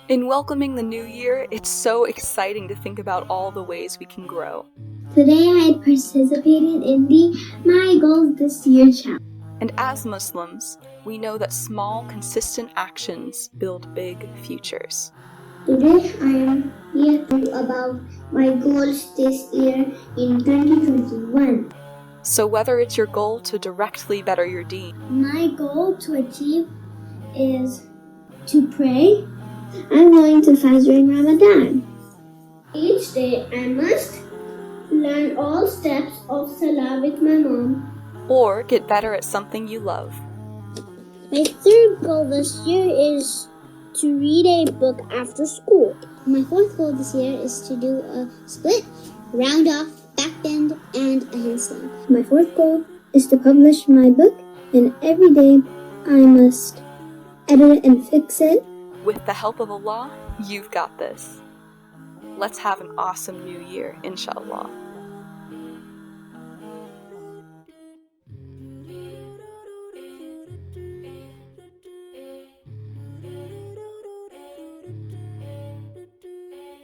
In welcoming the new year, it's so exciting to think about all the ways we can grow. Today I participated in the My Goals This Year challenge. And as Muslims, we know that small, consistent actions build big futures. Today I am here to talk about my goals this year in 2021. So whether it's your goal to directly better your deen, My goal to achieve is to pray. I'm going to fast during Ramadan. Each day I must learn all steps of salah with my mom. or get better at something you love. My third goal this year is to read a book after school. My fourth goal this year is to do a split, round off, back bend, and a handstand. My fourth goal is to publish my book, and every day I must edit it and fix it. With the help of Allah, you've got this. Let's have an awesome new year, inshallah.